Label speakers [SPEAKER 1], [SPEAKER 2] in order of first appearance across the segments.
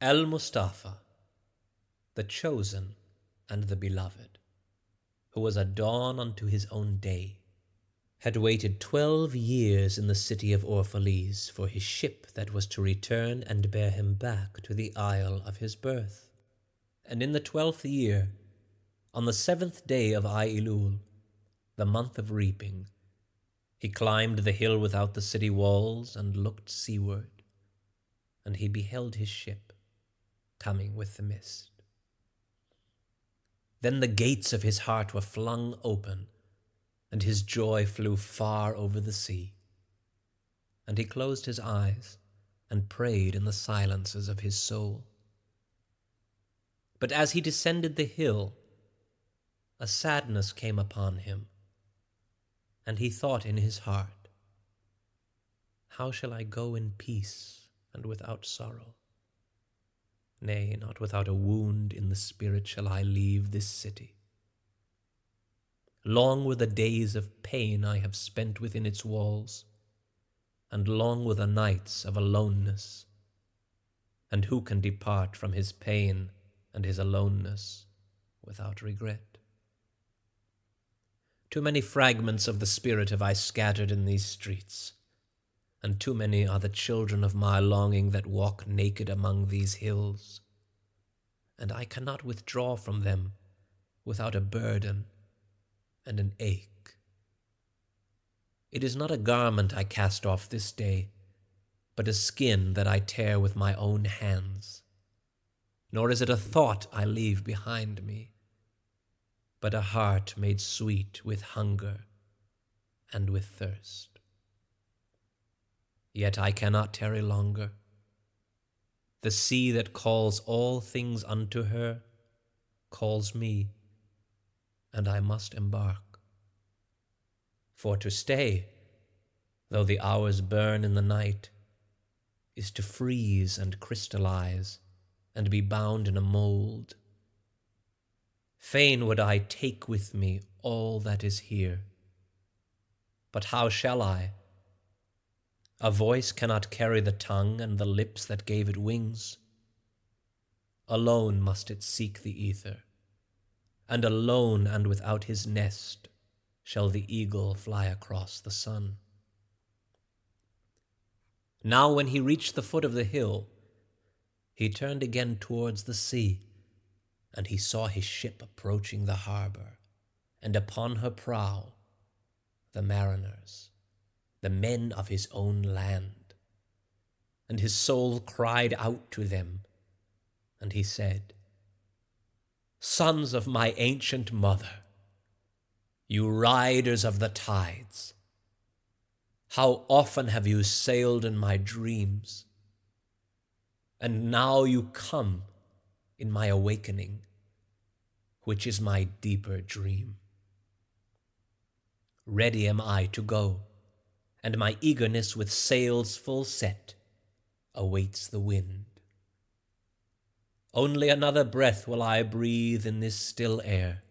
[SPEAKER 1] Al-Mustafa, the chosen and the beloved, who was a dawn unto his own day, had waited 12 years in the city of Orphalese for his ship that was to return and bear him back to the isle of his birth. And in the 12th year, on the 7th day of Ailul, the month of reaping, he climbed the hill without the city walls and looked seaward, and he beheld his ship coming with the mist. Then the gates of his heart were flung open, and his joy flew far over the sea. And he closed his eyes and prayed in the silences of his soul. But as he descended the hill, a sadness came upon him, and he thought in his heart, "How shall I go in peace and without sorrow? Nay, not without a wound in the spirit shall I leave this city. Long were the days of pain I have spent within its walls, and long were the nights of aloneness. And who can depart from his pain and his aloneness without regret? Too many fragments of the spirit have I scattered in these streets, and too many are the children of my longing that walk naked among these hills, and I cannot withdraw from them without a burden and an ache. It is not a garment I cast off this day, but a skin that I tear with my own hands. Nor is it a thought I leave behind me, but a heart made sweet with hunger and with thirst. Yet I cannot tarry longer. The sea that calls all things unto her calls me, and I must embark. For to stay, though the hours burn in the night, is to freeze and crystallize and be bound in a mold. Fain would I take with me all that is here, but how shall I? A voice cannot carry the tongue and the lips that gave it wings. Alone must it seek the ether, and alone and without his nest shall the eagle fly across the sun. Now when he reached the foot of the hill, he turned again towards the sea, and he saw his ship approaching the harbor, and upon her prow the mariners, the men of his own land. And his soul cried out to them, and he said, "Sons of my ancient mother, you riders of the tides, how often have you sailed in my dreams, and now you come in my awakening, which is my deeper dream. Ready am I to go, and my eagerness with sails full set awaits the wind. Only another breath will I breathe in this still air,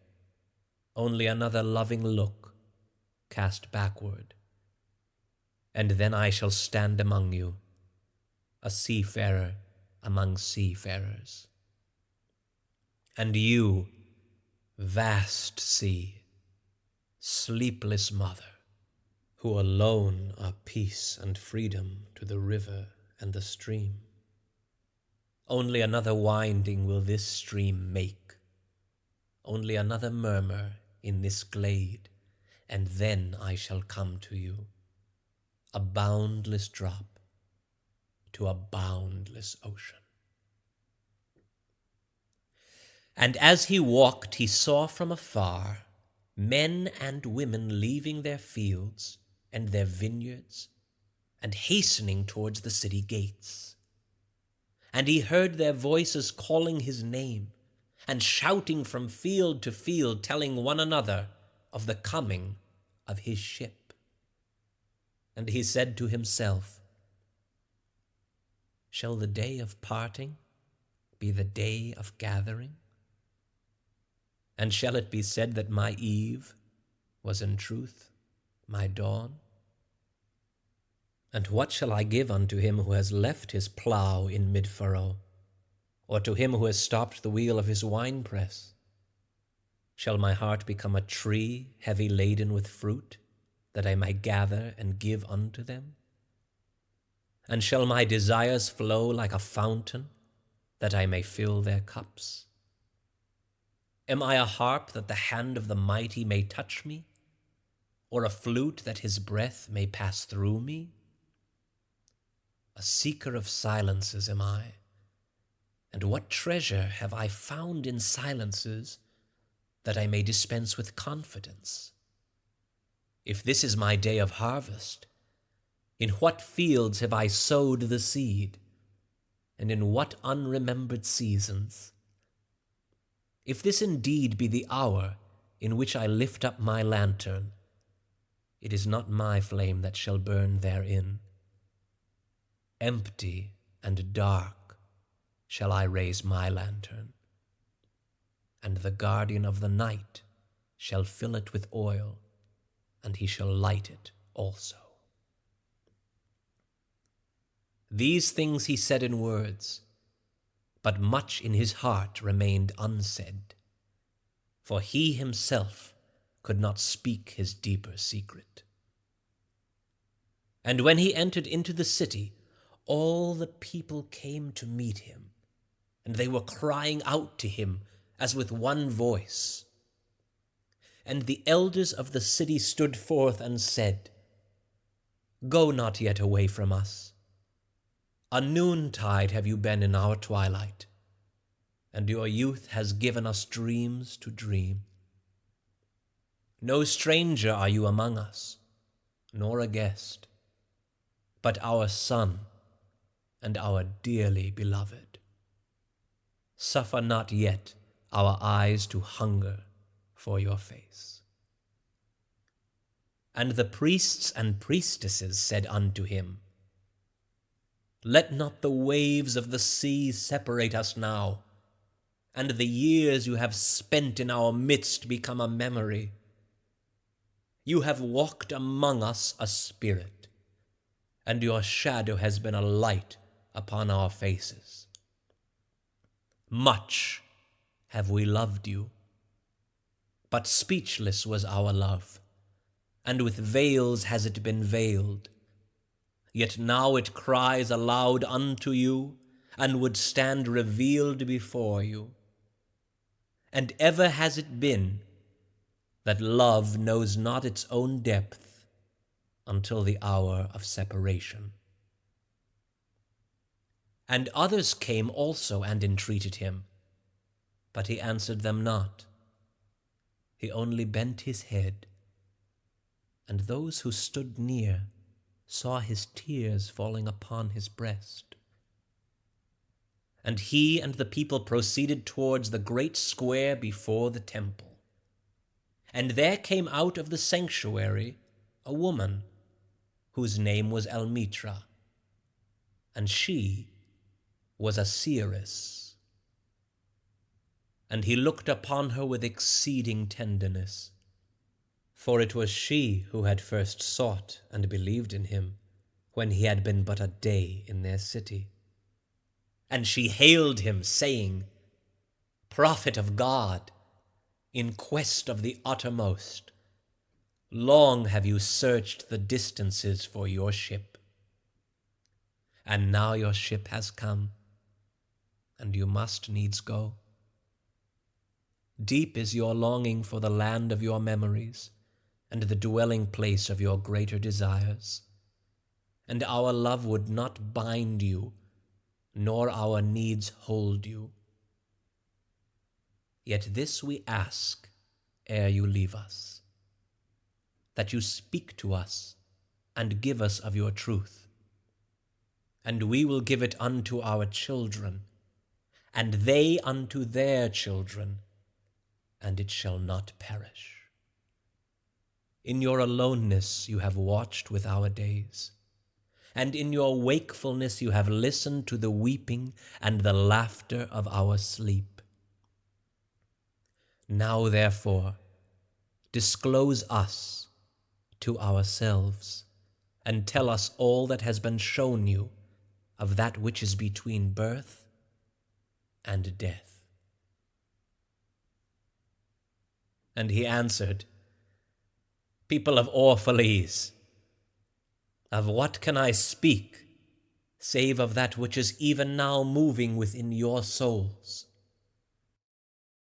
[SPEAKER 1] only another loving look cast backward, and then I shall stand among you, a seafarer among seafarers. And you, vast sea, sleepless mother, who alone are peace and freedom to the river and the stream. Only another winding will this stream make, only another murmur in this glade, and then I shall come to you, a boundless drop to a boundless ocean." And as he walked, he saw from afar men and women leaving their fields and their vineyards and hastening towards the city gates. And he heard their voices calling his name and shouting from field to field, telling one another of the coming of his ship. And he said to himself, "Shall the day of parting be the day of gathering? And shall it be said that my eve was in truth my dawn? And what shall I give unto him who has left his plough in mid-furrow, or to him who has stopped the wheel of his winepress? Shall my heart become a tree heavy laden with fruit, that I may gather and give unto them? And shall my desires flow like a fountain, that I may fill their cups? Am I a harp that the hand of the mighty may touch me, or a flute that his breath may pass through me? A seeker of silences am I, and what treasure have I found in silences that I may dispense with confidence? If this is my day of harvest, in what fields have I sowed the seed, and in what unremembered seasons? If this indeed be the hour in which I lift up my lantern, it is not my flame that shall burn therein. Empty and dark shall I raise my lantern, and the guardian of the night shall fill it with oil, and he shall light it also. These things he said in words, but much in his heart remained unsaid, for he himself could not speak his deeper secret. And when he entered into the city, all the people came to meet him, and they were crying out to him as with one voice. And the elders of the city stood forth and said, Go not yet away from us. A noontide have you been in our twilight, and your youth has given us dreams to dream. No stranger are you among us, nor a guest, but our son and our dearly beloved. Suffer not yet our eyes to hunger for your face. And the priests and priestesses said unto him, Let not the waves of the sea separate us now, and the years you have spent in our midst become a memory. You have walked among us a spirit, and your shadow has been a light upon our faces. Much have we loved you, but speechless was our love, and with veils has it been veiled. Yet now it cries aloud unto you, and would stand revealed before you. And ever has it been that love knows not its own depth until the hour of separation. And others came also and entreated him, but he answered them not. He only bent his head, and those who stood near saw his tears falling upon his breast. And he and the people proceeded towards the great square before the temple. And there came out of the sanctuary a woman, whose name was Almitra, and she was a seeress. And he looked upon her with exceeding tenderness, for it was she who had first sought and believed in him, when he had been but a day in their city. And she hailed him, saying, Prophet of God, in quest of the uttermost, long have you searched the distances for your ship. And now your ship has come, and you must needs go. Deep is your longing for the land of your memories, and the dwelling place of your greater desires. And our love would not bind you, nor our needs hold you. Yet this we ask ere you leave us, that you speak to us and give us of your truth, and we will give it unto our children, and they unto their children, and it shall not perish. In your aloneness you have watched with our days, and in your wakefulness you have listened to the weeping and the laughter of our sleep. Now therefore disclose us to ourselves, and tell us all that has been shown you of that which is between birth and death. And he answered, People of Orphalese, of what can I speak, save of that which is even now moving within your souls?